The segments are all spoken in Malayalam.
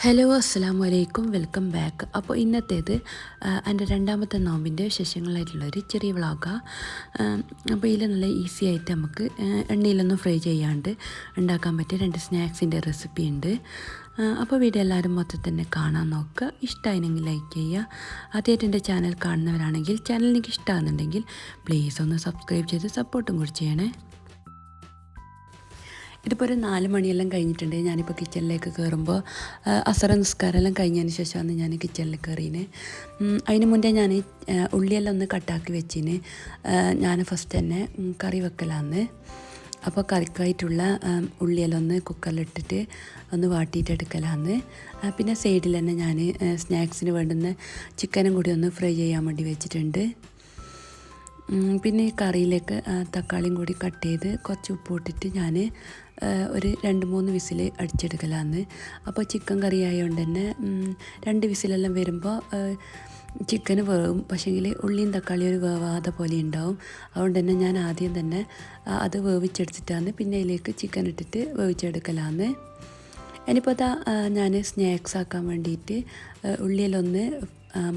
ഹലോ അസ്സലാമു അലൈക്കും വെൽക്കം ബാക്ക്. അപ്പോൾ ഇന്നത്തേത് എൻ്റെ രണ്ടാമത്തെ നോമ്പിൻ്റെ വിശേഷങ്ങളായിട്ടുള്ളൊരു ചെറിയ വ്ളോഗാണ്. അപ്പോൾ ഇതിൽ നല്ല ഈസി ആയിട്ട് നമുക്ക് എണ്ണയിലൊന്നും ഫ്രൈ ചെയ്യാണ്ട് ഉണ്ടാക്കാൻ പറ്റിയ 2 സ്നാക്സിൻ്റെ റെസിപ്പി ഉണ്ട്. അപ്പോൾ വീഡിയോ എല്ലാവരും മൊത്തത്തിൽ തന്നെ കാണാൻ നോക്കുക. ഇഷ്ടമായിരുന്നെങ്കിൽ ലൈക്ക് ചെയ്യുക. ആദ്യമായിട്ട് എൻ്റെ ചാനൽ കാണുന്നവരാണെങ്കിൽ ചാനൽ എനിക്ക് ഇഷ്ടമാകുന്നുണ്ടെങ്കിൽ പ്ലീസ് ഒന്ന് സബ്സ്ക്രൈബ് ചെയ്ത് സപ്പോർട്ടും കൂടി ചെയ്യണേ. ഇതിപ്പോൾ ഒരു 4 മണിയെല്ലാം കഴിഞ്ഞിട്ടുണ്ട്. ഞാനിപ്പോൾ കിച്ചണിലേക്ക് കയറുമ്പോൾ അസറ നിസ്കാരമെല്ലാം കഴിഞ്ഞതിന് ശേഷമാണ് ഞാൻ കിച്ചണിൽ കയറിയത്. അതിന് മുന്നേ ഞാൻ ഉള്ളിയെല്ലാം ഒന്ന് കട്ടാക്കി വെച്ചിന്. ഞാൻ ഫസ്റ്റ് തന്നെ കറി വെക്കലാന്ന്. അപ്പോൾ കറിക്കായിട്ടുള്ള ഉള്ളിയെല്ലാം ഒന്ന് കുക്കറിലിട്ടിട്ട് ഒന്ന് വാട്ടിയിട്ടെടുക്കലാന്ന്. പിന്നെ സൈഡിൽ തന്നെ ഞാൻ സ്നാക്സിന് വേണ്ടുന്ന ചിക്കനും കൂടി ഒന്ന് ഫ്രൈ ചെയ്യാൻ വേണ്ടി വെച്ചിട്ടുണ്ട്. പിന്നെ ഈ കറിയിലേക്ക് തക്കാളിയും കൂടി കട്ട് ചെയ്ത് കുറച്ച് ഉപ്പ് ഇട്ടിട്ട് ഞാൻ ഒരു 2-3 വിസിൽ അടിച്ചെടുക്കലാന്ന്. അപ്പോൾ ചിക്കൻ കറി ആയതുകൊണ്ട് തന്നെ 2 വിസിലെല്ലാം വരുമ്പോൾ ചിക്കന് വേവും. പക്ഷേങ്കിൽ ഉള്ളിയും തക്കാളിയും ഒരു വേവാതെ പോലെ ഉണ്ടാവും. അതുകൊണ്ട് തന്നെ ഞാൻ ആദ്യം തന്നെ അത് വേവിച്ചെടുത്തിട്ടാണ് പിന്നെ അതിലേക്ക് ചിക്കൻ ഇട്ടിട്ട് വേവിച്ചെടുക്കലാന്ന്. ഇനിയിപ്പോൾ അതാ ഞാൻ സ്നാക്സ് ആക്കാൻ വേണ്ടിയിട്ട് ഉള്ളിയിലൊന്ന്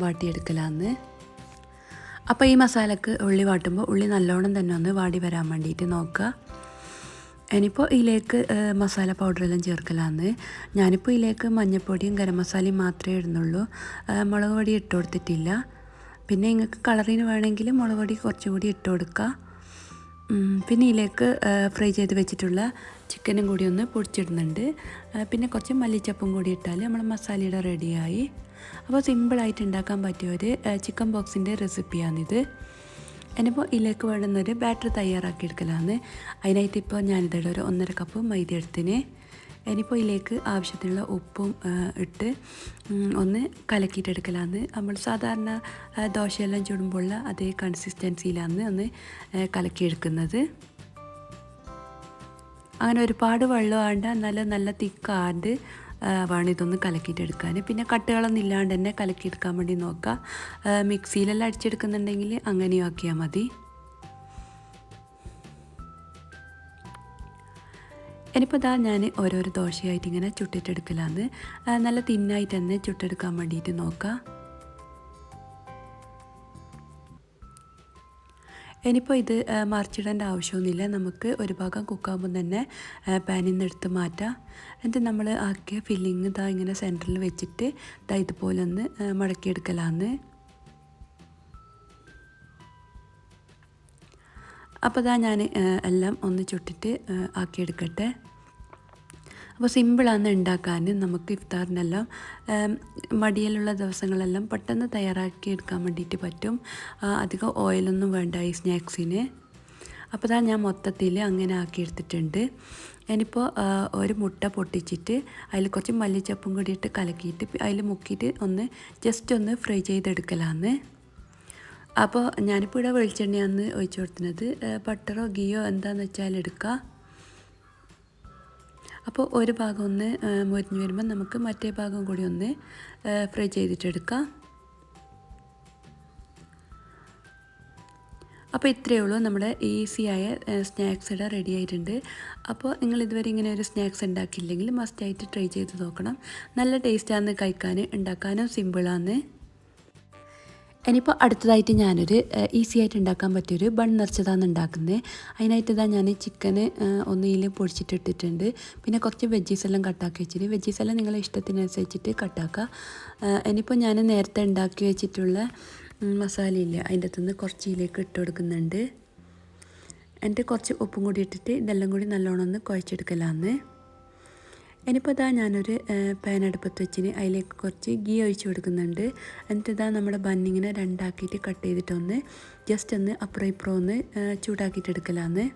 വാട്ടിയെടുക്കലാന്ന്. അപ്പോൾ ഈ മസാലക്ക് ഉള്ളി വാട്ടുമ്പോൾ ഉള്ളി നല്ലോണം തന്നെ ഒന്ന് വാടി വരാൻ വേണ്ടിയിട്ട് നോക്കുക. ഇനിയിപ്പോൾ ഇതിലേക്ക് മസാല പൗഡറെല്ലാം ചേർക്കലാന്ന്. ഞാനിപ്പോൾ ഇതിലേക്ക് മഞ്ഞൾപ്പൊടിയും ഗരം മസാലയും മാത്രമേ ഇടുന്നുള്ളൂ. മുളക് പൊടി ഇട്ട് കൊടുത്തിട്ടില്ല. പിന്നെ നിങ്ങൾക്ക് കളറിന് വേണമെങ്കിൽ മുളക് പൊടി കുറച്ചുകൂടി ഇട്ട് കൊടുക്കുക. പിന്നെ ഇതിലേക്ക് ഫ്രൈ ചെയ്ത് വെച്ചിട്ടുള്ള ചിക്കനും കൂടി ഒന്ന് പൊടിച്ചിടുന്നുണ്ട്. പിന്നെ കുറച്ച് മല്ലിച്ചപ്പും കൂടി ഇട്ടാൽ നമ്മൾ മസാലയുടെ റെഡിയായി. അപ്പോൾ സിമ്പിളായിട്ട് ഉണ്ടാക്കാൻ പറ്റിയ ഒരു ചിക്കൻ ബോക്സിൻ്റെ റെസിപ്പിയാണിത്. ഇനിയിപ്പോൾ ഇതിലേക്ക് വേണ്ടുന്നൊരു ബാറ്റർ തയ്യാറാക്കി എടുക്കലാന്ന്. അതിനായിട്ട് ഇപ്പോൾ ഞാനിതോടെ ഒരു 1.5 കപ്പ് മൈദ എടുത്തിന്. ഇനിയിപ്പോൾ ഇതിലേക്ക് ആവശ്യത്തിനുള്ള ഉപ്പും ഇട്ട് ഒന്ന് കലക്കിയിട്ടെടുക്കലാന്ന്. നമ്മൾ സാധാരണ ദോശയെല്ലാം ചുടുമ്പോഴുള്ള അതേ കൺസിസ്റ്റൻസിയിലാണ് ഒന്ന് കലക്കിയെടുക്കുന്നത്. അങ്ങനെ ഒരുപാട് വെള്ളമാണ്ട് നല്ല തിക്കാണ്ട് വേണം ഇതൊന്ന് കലക്കിയിട്ടെടുക്കാൻ. പിന്നെ കട്ടുകളൊന്നും ഇല്ലാണ്ട് തന്നെ കലക്കിയെടുക്കാൻ വേണ്ടി നോക്കുക. മിക്സിയിലെല്ലാം അടിച്ചെടുക്കുന്നുണ്ടെങ്കിൽ അങ്ങനെയും ആക്കിയാൽ മതി. ഇനിയിപ്പോൾ ഇതാ ഞാൻ ഓരോരോ ദോശയായിട്ട് ഇങ്ങനെ ചുട്ടിട്ടെടുക്കലാന്ന്. നല്ല തിന്നായിട്ട് തന്നെ ചുട്ടെടുക്കാൻ വേണ്ടിയിട്ട് നോക്കുക. ഇനിയിപ്പോൾ ഇത് മറിച്ചിടേണ്ട ആവശ്യമൊന്നുമില്ല. നമുക്ക് ഒരു ഭാഗം കുക്കാകുമ്പോൾ തന്നെ പാനിൽ നിന്ന് എടുത്ത് മാറ്റാം. എന്നിട്ട് നമ്മൾ ആക്കിയ ഫില്ലിങ് ഇതാ ഇങ്ങനെ സെൻറ്ററിൽ വെച്ചിട്ട് ഇതാ ഇതുപോലെ ഒന്ന് മടക്കിയെടുക്കലാന്ന്. അപ്പോൾ ഇതാ ഞാൻ എല്ലാം ഒന്ന് ചുട്ടിട്ട് ആക്കിയെടുക്കട്ടെ. അപ്പോൾ സിമ്പിളാണ് ഉണ്ടാക്കാൻ. നമുക്ക് ഇഫ്താറിനെല്ലാം മടിയിലുള്ള ദിവസങ്ങളെല്ലാം പെട്ടെന്ന് തയ്യാറാക്കി എടുക്കാൻ വേണ്ടിയിട്ട് പറ്റും. അധികം ഓയിലൊന്നും വേണ്ട ഈ സ്നാക്സിന്. അപ്പോൾ ഇതാ ഞാൻ മൊത്തത്തിൽ അങ്ങനെ ആക്കിയെടുത്തിട്ടുണ്ട്. ഇനിയിപ്പോൾ ഒരു മുട്ട പൊട്ടിച്ചിട്ട് അതിൽ കുറച്ച് മല്ലിച്ചപ്പും കൂടി ഇട്ട് കലക്കിയിട്ട് അതിൽ മുക്കിയിട്ട് ഒന്ന് ജസ്റ്റ് ഒന്ന് ഫ്രൈ ചെയ്തെടുക്കലാന്ന്. അപ്പോൾ ഞാനിപ്പോൾ ഇവിടെ വെളിച്ചെണ്ണയാണ് ഒഴിച്ചു കൊടുക്കുന്നത്. ബട്ടറോ ഗീയോ എന്താണെന്ന് വെച്ചാൽ എടുക്കുക. അപ്പോൾ ഒരു ഭാഗം ഒന്ന് മൊരിഞ്ഞ് വരുമ്പോൾ നമുക്ക് മറ്റേ ഭാഗം കൂടി ഒന്ന് ഫ്രൈ ചെയ്തിട്ടെടുക്കാം. അപ്പോൾ ഇത്രയേ ഉള്ളൂ, നമ്മുടെ ഈസിയായ സ്നാക്സ് ഇവിടെ റെഡി ആയിട്ടുണ്ട്. അപ്പോൾ നിങ്ങൾ ഇതുവരെ ഇങ്ങനെ ഒരു സ്നാക്സ് ഉണ്ടാക്കിയില്ലെങ്കിൽ മസ്റ്റായിട്ട് ട്രൈ ചെയ്ത് നോക്കണം. നല്ല ടേസ്റ്റാണ് കഴിക്കാൻ, ഉണ്ടാക്കാനും സിമ്പിളാണ്. ഇനിയിപ്പോൾ അടുത്തതായിട്ട് ഞാനൊരു ഈസി ആയിട്ട് ഉണ്ടാക്കാൻ പറ്റിയൊരു ബൺ നിറച്ചതാണ് ഉണ്ടാക്കുന്നത്. അതിനായിട്ട് ഇതാ ഞാൻ ചിക്കന് ഒന്നിൽ പൊടിച്ചിട്ടിട്ടുണ്ട്. പിന്നെ കുറച്ച് വെജീസ് എല്ലാം കട്ടാക്കി വെച്ചിട്ട് വെജീസ് എല്ലാം നിങ്ങളെ ഇഷ്ടത്തിനനുസരിച്ചിട്ട് കട്ടാക്കുക. ഇനിയിപ്പോൾ ഞാൻ നേരത്തെ ഉണ്ടാക്കി വെച്ചിട്ടുള്ള മസാലയില്ലേ അതിൻ്റെ അകത്തുനിന്ന് കുറച്ച് ഇതിലേക്ക് ഇട്ട് കൊടുക്കുന്നുണ്ട്. എന്നിട്ട് കുറച്ച് ഉപ്പും കൂടി ഇട്ടിട്ട് ഇതെല്ലാം കൂടി നല്ലോണം ഒന്ന് കുഴച്ചെടുക്കലാന്ന്. ഇനിയിപ്പോൾ ഇതാ ഞാനൊരു പാൻ അടുപ്പത്ത് വെച്ചിന് അതിലേക്ക് കുറച്ച് ഗീ ഒഴിച്ച് കൊടുക്കുന്നുണ്ട്. എന്നിട്ട് ഇതാ നമ്മുടെ ബന്നിങ്ങനെ രണ്ടാക്കിയിട്ട് കട്ട് ചെയ്തിട്ടൊന്ന് ജസ്റ്റ് ഒന്ന് അപ്പുറം ഇപ്പുറം ഒന്ന് ചൂടാക്കിയിട്ടെടുക്കലാന്ന്.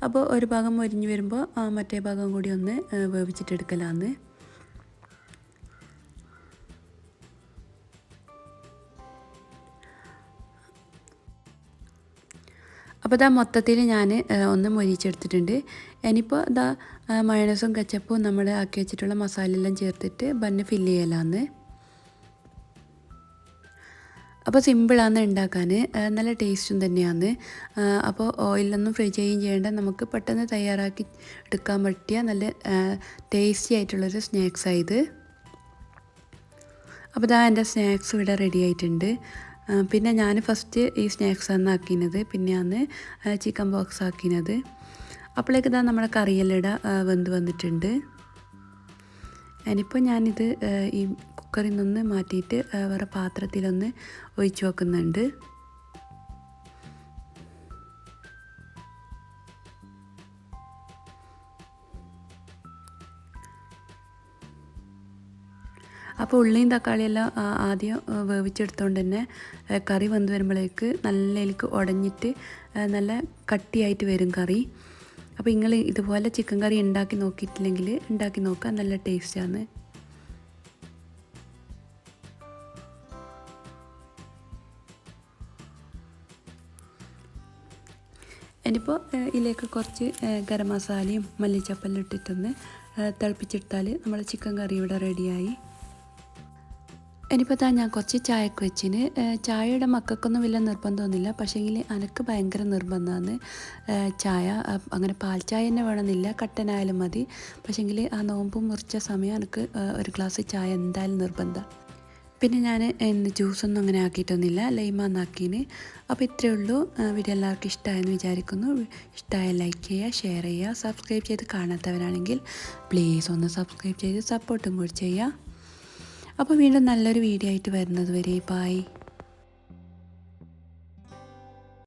അപ്പോൾ ഒരു ഭാഗം മൊരിഞ്ഞ് വരുമ്പോൾ മറ്റേ ഭാഗം കൂടി ഒന്ന് വേവിച്ചിട്ടെടുക്കലാന്ന്. അപ്പോൾ ഇതാ മൊത്തത്തിൽ ഞാൻ ഒന്ന് മൊരിച്ചെടുത്തിട്ടുണ്ട്. ഇനിയിപ്പോൾ ഇതാ മയോണൈസും കച്ചപ്പും നമ്മൾ ആക്കി വെച്ചിട്ടുള്ള മസാല എല്ലാം ചേർത്തിട്ട് ബന്ന് ഫില്ല് ചെയ്യലാന്ന്. അപ്പോൾ സിമ്പിളാണ് ഉണ്ടാക്കാൻ, നല്ല ടേസ്റ്റും തന്നെയാണ്. അപ്പോൾ ഓയിലൊന്നും ഫ്രൈ ചെയ്യുകയും ചെയ്യേണ്ട, നമുക്ക് പെട്ടെന്ന് തയ്യാറാക്കി എടുക്കാൻ പറ്റിയ നല്ല ടേസ്റ്റി ആയിട്ടുള്ളൊരു സ്നാക്സായത്. അപ്പോൾ ഇതാ എൻ്റെ സ്നാക്സ് ഇവിടെ റെഡി ആയിട്ടുണ്ട്. പിന്നെ ഞാൻ ഫസ്റ്റ് ഈ സ്നാക്സ് ആണ് ആക്കിയത്, പിന്നെയാണ് ചിക്കൻ ബോക്സ് ആക്കിയത്. അപ്പോഴേക്ക് ഇതാ നമ്മുടെ കറിയെല്ലാം വെന്ത് വന്നിട്ടുണ്ട്. ഇനിയിപ്പോൾ ഞാനിത് ഈ കുക്കറിൽ നിന്ന് മാറ്റിയിട്ട് വേറെ പാത്രത്തിലൊന്ന് ഒഴിച്ച് വെക്കുന്നുണ്ട്. അപ്പോൾ ഉള്ളിയും തക്കാളിയെല്ലാം ആദ്യം വേവിച്ചെടുത്തുകൊണ്ട് തന്നെ കറി വെന്ത് വരുമ്പോഴേക്ക് നല്ല എനിക്ക് ഉടഞ്ഞിട്ട് നല്ല കട്ടിയായിട്ട് വരും കറി. അപ്പോൾ നിങ്ങൾ ഇതുപോലെ ചിക്കൻ കറി ഉണ്ടാക്കി നോക്കിയിട്ടില്ലെങ്കിൽ ഉണ്ടാക്കി നോക്കാൻ നല്ല ടേസ്റ്റാണ്. ഇനിയിപ്പോൾ ഇതിലേക്ക് കുറച്ച് ഗരം മസാലയും മല്ലിച്ചപ്പെല്ലാം ഇട്ടിട്ടൊന്ന് തിളപ്പിച്ചെടുത്താൽ നമ്മുടെ ചിക്കൻ കറി ഇവിടെ റെഡിയായി. ഇനിയിപ്പോൾ ഞാൻ കുറച്ച് ചായക്ക് വെച്ചിന്. ചായയുടെ മക്കൾക്കൊന്നും വലിയ നിർബന്ധമൊന്നുമില്ല, പക്ഷേങ്കിൽ എനിക്ക് ഭയങ്കര നിർബന്ധമാണ് ചായ. അങ്ങനെ പാൽ ചായ തന്നെ വേണമെന്നില്ല, കട്ടനായാലും മതി. പക്ഷേങ്കിൽ ആ നോമ്പ് മുറിച്ച സമയം എനിക്ക് ഒരു ഗ്ലാസ് ചായ എന്തായാലും നിർബന്ധം. പിന്നെ ഞാൻ ഇന്ന് ജ്യൂസൊന്നും അങ്ങനെ ആക്കിയിട്ടൊന്നുമില്ല, ലൈമാന്നാക്കീന്. അപ്പോൾ ഇത്രയേ ഉള്ളൂ. വീഡിയോ എല്ലാവർക്കും ഇഷ്ടമായെന്ന് വിചാരിക്കുന്നു. ഇഷ്ടമായ ലൈക്ക് ചെയ്യുക, ഷെയർ ചെയ്യുക, സബ്സ്ക്രൈബ് ചെയ്ത് കാണാത്തവരാണെങ്കിൽ പ്ലീസ് ഒന്ന് സബ്സ്ക്രൈബ് ചെയ്ത് സപ്പോർട്ടും കൂടി ചെയ്യുക. അപ്പോൾ വീണ്ടും നല്ലൊരു വീഡിയോ ആയിട്ട് വരുന്നത് വരെ ബൈ.